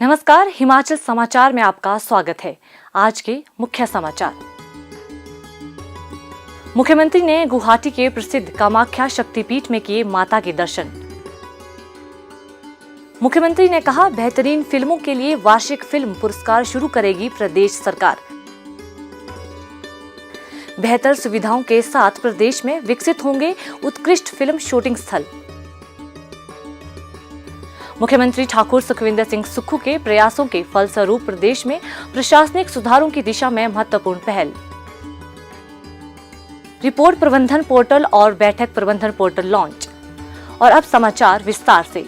नमस्कार, हिमाचल समाचार में आपका स्वागत है। आज के मुख्य समाचार। मुख्यमंत्री ने गुवाहाटी के प्रसिद्ध कामाख्या शक्तिपीठ में किए माता के दर्शन। मुख्यमंत्री ने कहा, बेहतरीन फिल्मों के लिए वार्षिक फिल्म पुरस्कार शुरू करेगी प्रदेश सरकार। बेहतर सुविधाओं के साथ प्रदेश में विकसित होंगे उत्कृष्ट फिल्म शूटिंग स्थल। मुख्यमंत्री ठाकुर सुखविंदर सिंह सुक्खू के प्रयासों के फलस्वरूप प्रदेश में प्रशासनिक सुधारों की दिशा में महत्वपूर्ण पहल। रिपोर्ट प्रबंधन पोर्टल और बैठक प्रबंधन पोर्टल लॉन्च। और अब समाचार विस्तार से।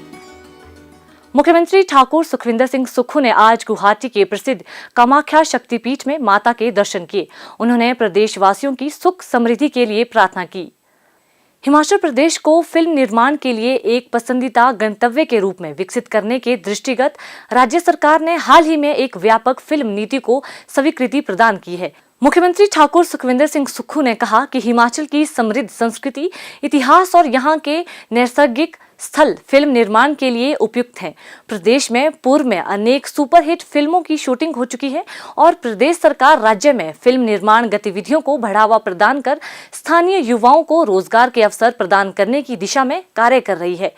मुख्यमंत्री ठाकुर सुखविंदर सिंह सुक्खू ने आज गुवाहाटी के प्रसिद्ध कामाख्या शक्तिपीठ में माता के दर्शन किए। उन्होंने प्रदेशवासियों की सुख समृद्धि के लिए प्रार्थना की। हिमाचल प्रदेश को फिल्म निर्माण के लिए एक पसंदीदा गंतव्य के रूप में विकसित करने के दृष्टिगत राज्य सरकार ने हाल ही में एक व्यापक फिल्म नीति को स्वीकृति प्रदान की है। मुख्यमंत्री ठाकुर सुखविंदर सिंह सुक्खू ने कहा कि हिमाचल की समृद्ध संस्कृति, इतिहास और यहाँ के नैसर्गिक स्थल फिल्म निर्माण के लिए उपयुक्त हैं। प्रदेश में पूर्व में अनेक सुपरहिट फिल्मों की शूटिंग हो चुकी है और प्रदेश सरकार राज्य में फिल्म निर्माण गतिविधियों को बढ़ावा प्रदान कर स्थानीय युवाओं को रोजगार के अवसर प्रदान करने की दिशा में कार्य कर रही है।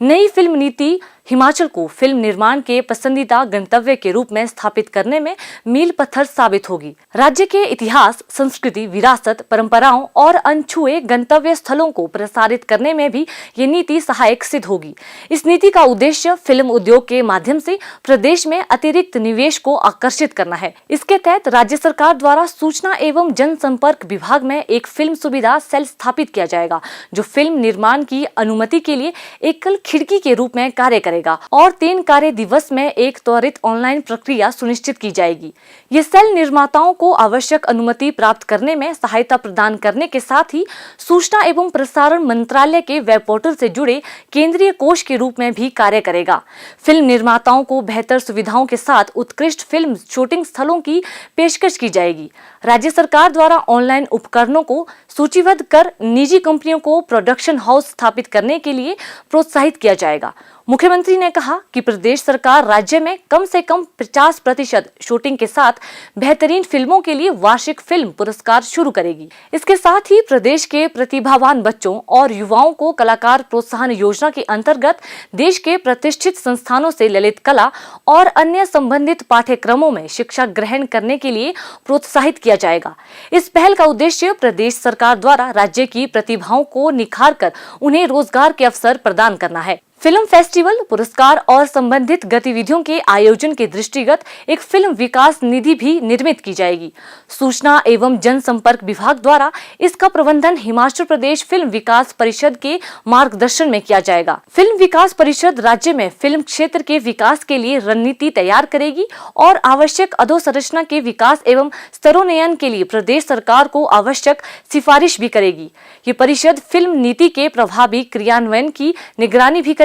नई फिल्म नीति हिमाचल को फिल्म निर्माण के पसंदीदा गंतव्य के रूप में स्थापित करने में मील पत्थर साबित होगी। राज्य के इतिहास, संस्कृति, विरासत, परंपराओं और अनछुए गंतव्य स्थलों को प्रसारित करने में भी ये नीति सहायक सिद्ध होगी। इस नीति का उद्देश्य फिल्म उद्योग के माध्यम से प्रदेश में अतिरिक्त निवेश को आकर्षित करना है। इसके तहत राज्य सरकार द्वारा सूचना एवं जनसंपर्क विभाग में एक फिल्म सुविधा सेल स्थापित किया जाएगा, जो फिल्म निर्माण की अनुमति के लिए एकल खिड़की के रूप में कार्य करेगा और 3 कार्य दिवस में एक त्वरित ऑनलाइन प्रक्रिया सुनिश्चित की जाएगी। ये सेल निर्माताओं को आवश्यक अनुमति प्राप्त करने में सहायता प्रदान करने के साथ ही सूचना एवं प्रसारण मंत्रालय के वेब पोर्टल से जुड़े केंद्रीय कोष के रूप में भी कार्य करेगा। फिल्म निर्माताओं को बेहतर सुविधाओं के साथ उत्कृष्ट फिल्म शूटिंग स्थलों की पेशकश की जाएगी। राज्य सरकार द्वारा ऑनलाइन उपकरणों को सूचीबद्ध कर निजी कंपनियों को प्रोडक्शन हाउस स्थापित करने के लिए प्रोत्साहित किया जाएगा। मुख्यमंत्री ने कहा कि प्रदेश सरकार राज्य में कम से कम 50% शूटिंग के साथ बेहतरीन फिल्मों के लिए वार्षिक फिल्म पुरस्कार शुरू करेगी। इसके साथ ही प्रदेश के प्रतिभावान बच्चों और युवाओं को कलाकार प्रोत्साहन योजना के अंतर्गत देश के प्रतिष्ठित संस्थानों से ललित कला और अन्य संबंधित पाठ्यक्रमों में शिक्षा ग्रहण करने के लिए प्रोत्साहित किया जाएगा। इस पहल का उद्देश्य प्रदेश सरकार द्वारा राज्य की प्रतिभाओं को निखार कर उन्हें रोजगार के अवसर प्रदान करना है। फिल्म फेस्टिवल, पुरस्कार और संबंधित गतिविधियों के आयोजन के दृष्टिगत एक फिल्म विकास निधि भी निर्मित की जाएगी। सूचना एवं जनसंपर्क विभाग द्वारा इसका प्रबंधन हिमाचल प्रदेश फिल्म विकास परिषद के मार्गदर्शन में किया जाएगा। फिल्म विकास परिषद राज्य में फिल्म क्षेत्र के विकास के लिए रणनीति तैयार करेगी और आवश्यक अधोसंरचना के विकास एवं स्तरोन्नयन के लिए प्रदेश सरकार को आवश्यक सिफारिश भी करेगी। ये परिषद फिल्म नीति के प्रभावी क्रियान्वयन की निगरानी भी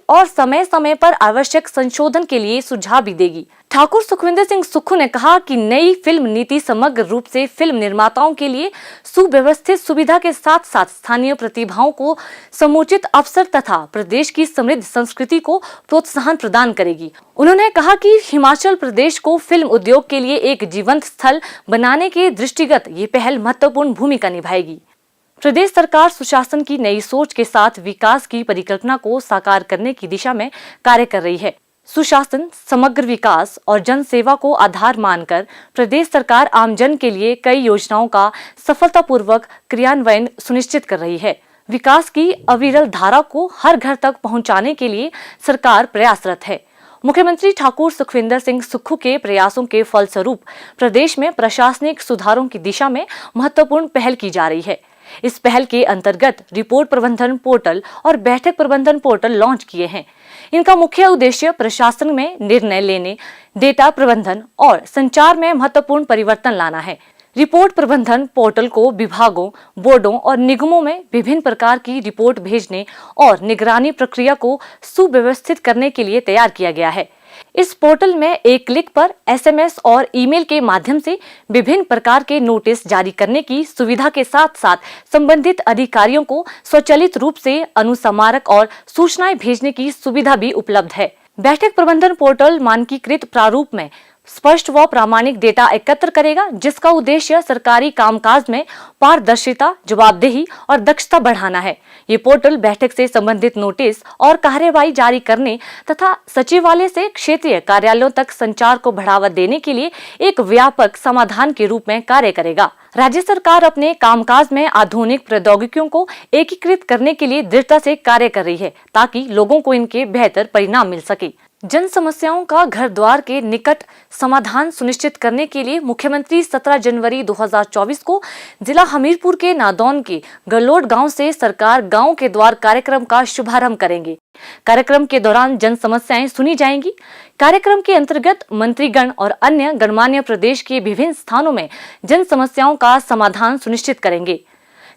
और समय समय पर आवश्यक संशोधन के लिए सुझाव भी देगी। ठाकुर सुखविंदर सिंह सुक्खू ने कहा कि नई फिल्म नीति समग्र रूप से फिल्म निर्माताओं के लिए सुव्यवस्थित सुविधा के साथ साथ स्थानीय प्रतिभाओं को समुचित अवसर तथा प्रदेश की समृद्ध संस्कृति को प्रोत्साहन प्रदान करेगी। उन्होंने कहा कि हिमाचल प्रदेश को फिल्म उद्योग के लिए एक जीवंत स्थल बनाने के दृष्टिगत ये पहल महत्वपूर्ण भूमिका निभाएगी। प्रदेश सरकार सुशासन की नई सोच के साथ विकास की परिकल्पना को साकार करने की दिशा में कार्य कर रही है। सुशासन, समग्र विकास और जन सेवा को आधार मानकर प्रदेश सरकार आमजन के लिए कई योजनाओं का सफलतापूर्वक क्रियान्वयन सुनिश्चित कर रही है। विकास की अविरल धारा को हर घर तक पहुंचाने के लिए सरकार प्रयासरत है। मुख्यमंत्री ठाकुर सुखविंदर सिंह सुक्खू के प्रयासों के फलस्वरूप प्रदेश में प्रशासनिक सुधारों की दिशा में महत्वपूर्ण पहल की जा रही है। इस पहल के अंतर्गत रिपोर्ट प्रबंधन पोर्टल और बैठक प्रबंधन पोर्टल लॉन्च किए हैं। इनका मुख्य उद्देश्य प्रशासन में निर्णय लेने, डेटा प्रबंधन और संचार में महत्वपूर्ण परिवर्तन लाना है। रिपोर्ट प्रबंधन पोर्टल को विभागों, बोर्डों और निगमों में विभिन्न प्रकार की रिपोर्ट भेजने और निगरानी प्रक्रिया को सुव्यवस्थित करने के लिए तैयार किया गया है। इस पोर्टल में एक क्लिक पर एसएमएस और ईमेल के माध्यम से विभिन्न प्रकार के नोटिस जारी करने की सुविधा के साथ साथ संबंधित अधिकारियों को स्वचालित रूप से अनुस्मारक और सूचनाएं भेजने की सुविधा भी उपलब्ध है। बैठक प्रबंधन पोर्टल मानकीकृत प्रारूप में स्पष्ट व प्रामाणिक डेटा एकत्र करेगा, जिसका उद्देश्य सरकारी कामकाज में पारदर्शिता, जवाबदेही और दक्षता बढ़ाना है। ये पोर्टल बैठक से संबंधित नोटिस और कार्यवाही जारी करने तथा सचिवालय से क्षेत्रीय कार्यालयों तक संचार को बढ़ावा देने के लिए एक व्यापक समाधान के रूप में कार्य करेगा। राज्य सरकार अपने कामकाज में आधुनिक प्रौद्योगिकियों को एकीकृत करने के लिए दृढ़ता से कार्य कर रही है, ताकि लोगों को इनके बेहतर परिणाम मिल सके। जन समस्याओं का घर द्वार के निकट समाधान सुनिश्चित करने के लिए मुख्यमंत्री 17 जनवरी 2024 को जिला हमीरपुर के नादौन के गलोड गांव से सरकार गांव के द्वार कार्यक्रम का शुभारंभ करेंगे। कार्यक्रम के दौरान जन समस्याएं सुनी जाएंगी। कार्यक्रम के अंतर्गत मंत्रीगण और अन्य गणमान्य प्रदेश के विभिन्न स्थानों में जन समस्याओं का समाधान सुनिश्चित करेंगे।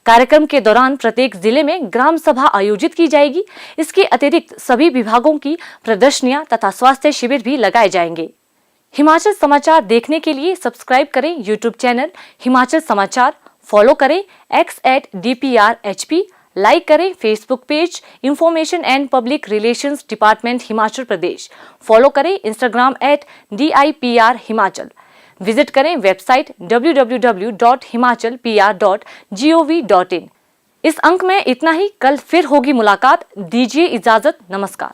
कार्यक्रम के दौरान प्रत्येक जिले में ग्राम सभा आयोजित की जाएगी। इसके अतिरिक्त सभी विभागों की प्रदर्शनियां तथा स्वास्थ्य शिविर भी लगाए जाएंगे। हिमाचल समाचार देखने के लिए सब्सक्राइब करें यूट्यूब चैनल हिमाचल समाचार, फॉलो करें x@dprhp, लाइक करें Facebook page information and public relations department Himachal Pradesh, follow करें इंस्टाग्राम @DIPR हिमाचल, विजिट करें वेबसाइट www.himachalpr.gov.in। इस अंक में इतना ही। कल फिर होगी मुलाकात। दीजिए इजाजत। नमस्कार।